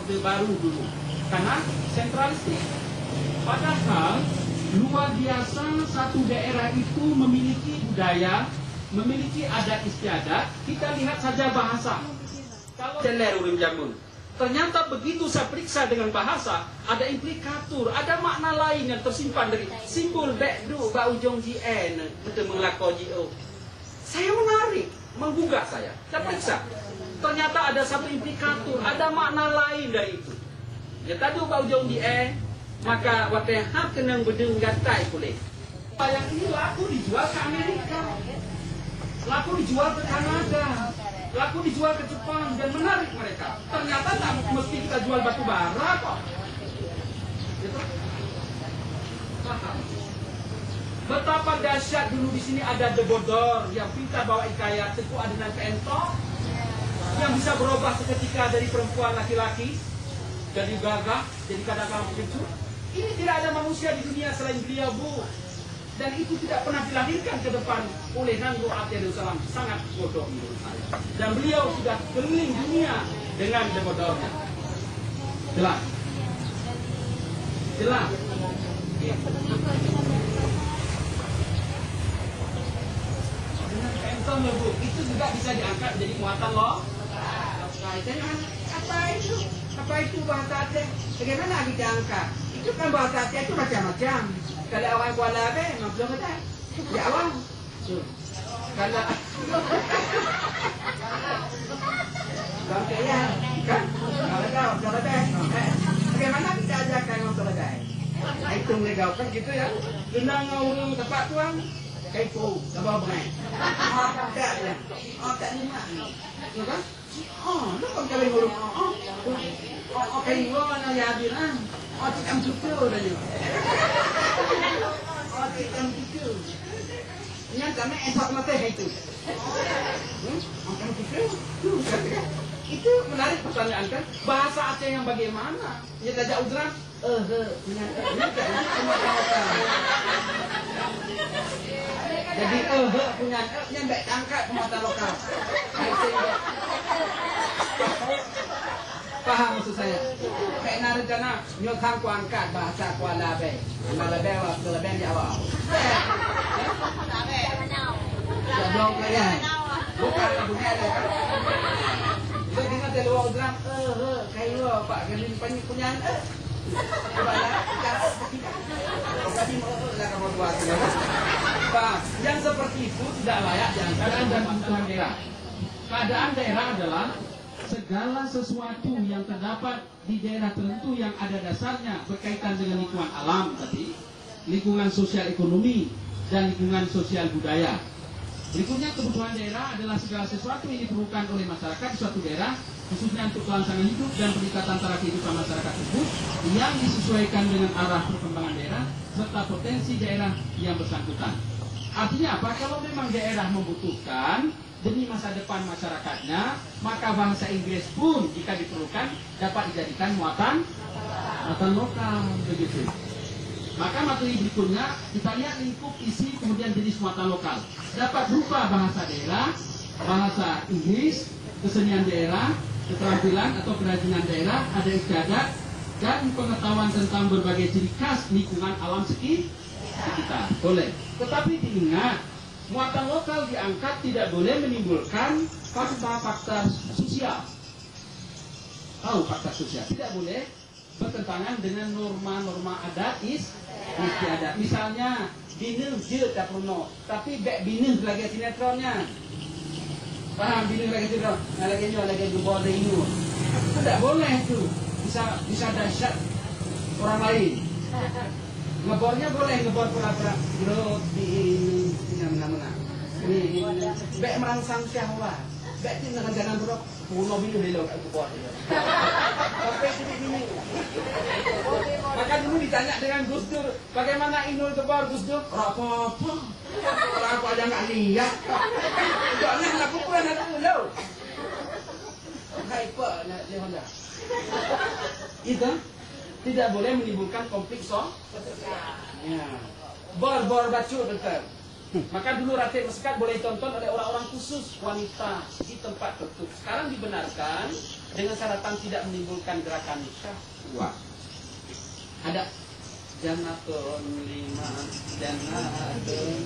Orde Baru dulu, karena sentralistik. Padahal luar biasa satu daerah itu memiliki budaya, memiliki adat istiadat. Kita lihat saja bahasa. Kalau teler urim jamun, ternyata begitu saya periksa dengan bahasa, ada implikatur, ada makna lain yang tersimpan dari simbol bekdu ba ujung jn betul mengelako jo. Saya menarik, menggugah saya periksa. Ternyata ada satu implikatur, ada makna lain dari itu. Ya tadi ba ujung jn, maka waktu yang hak kenang bedeng gatai boleh. Yang ini laku dijual ke Amerika, laku dijual ke Kanada, laku dijual ke Jepang, dan menarik mereka. Ternyata tak mesti kita jual batu bara kok. Gitu. Paham? Betapa dahsyat dulu di sini ada debodor yang pintar bawa ikayat, teku adenan keentok, yang bisa berubah seketika dari perempuan laki-laki, jadi gagah, jadi kadang-kadang kecut. Ini tidak ada manusia di dunia selain beliau, Bu. Dan itu tidak pernah dilahirkan ke depan oleh Nanggo Abdul-Salam. Sangat bodoh menurut saya. Dan beliau sudah keliling dunia dengan demodornya. Jelas? Jelas? Ya. Dengan pentol, Bu, itu juga bisa diangkat jadi muatan loh. Apa itu? Apa itu bahasa Aceh? Bagaimana kita angkat? Itu kan bahasa Aceh itu macam-macam. Kalau orang Kuala Abe, maklum tak? Ya awam. Kalau ya, kan? Kalau bagaimana kita ajarkan orang Telegay? Hitung legau kan gitu ya. Kenang orang tempat tuang, kaipu, tambah bengai. Tak ya. Tak lima. Ya kan? Lu kan kalau ngurung. Kayu mana ya bilang? Cikam cucu dah je. Cikam cucu. Yang kami esok mati itu. Cikam cucu. Itu menarik pertanyaan kan? Bahasa Aceh yang bagaimana? Ya tajak udran. Jadi punya yang baik angkat pemata lokal. Paham maksud saya? Kayak narikana nyokang ku angkat bahasa Kuala Abe. Kuala Abe waktu Kuala Abe di awal. Ya belum kaya. Bukan lagunya ada kan? Jadi dengar dari luar drum, kayu Pak Gelin punya tapi lah kamu buat. Pak, yang seperti itu tidak layak diangkat dan kebutuhan daerah. Keadaan daerah adalah segala sesuatu yang terdapat di daerah tertentu yang ada dasarnya berkaitan dengan lingkungan alam tadi, lingkungan sosial ekonomi, dan lingkungan sosial budaya. Berikutnya, kebutuhan daerah adalah segala sesuatu yang diperlukan oleh masyarakat di suatu daerah, khususnya untuk kelangsungan hidup dan peningkatan taraf kehidupan masyarakat tersebut, yang disesuaikan dengan arah perkembangan daerah serta potensi daerah yang bersangkutan. Artinya apa? Kalau memang daerah membutuhkan demi masa depan masyarakatnya, maka bahasa Inggris pun jika diperlukan dapat dijadikan muatan lokal, begitu. Maka materi berikutnya kita lihat lingkup isi kemudian jenis muatan lokal. Dapat berupa bahasa daerah, bahasa Inggris, kesenian daerah, keterampilan atau kerajinan daerah, ada istiadat dan pengetahuan tentang berbagai ciri khas lingkungan alam sekitar. Boleh. Tetapi diingat, muatan lokal diangkat tidak boleh menimbulkan fakta-fakta sosial. Tahu fakta sosial? Tidak boleh bertentangan dengan norma-norma adat istiadat. Misalnya, bina je tak pernah, tapi bek bina lagi sinetronnya. Paham? Bina lagi sinetron, lagi jubah dari ini. Tidak boleh itu. Bisa dahsyat orang lain. Ngebornya boleh, ngebor pura-pura growth di mana-mana. Ini bek merangsang syahwat. Bek itu dengan jangan buruk, bunuh bini beliau kat kubur. Sampai sedih bini. Maka dulu ditanya dengan Gus Dur, bagaimana Inul Gebar Gus Dur? Apa-apa. Orang aku aja nggak lihat. Soalnya aku pun ada pulau. Hyper nak dia Honda. Itu tidak boleh menimbulkan konflik ya. Bor bacu betul. Maka dulu Ratib Meskat boleh ditonton oleh orang-orang khusus, wanita di tempat tertutup. Sekarang dibenarkan dengan syaratan tidak menimbulkan gerakan syahwat. Ada jannatun liman jannatun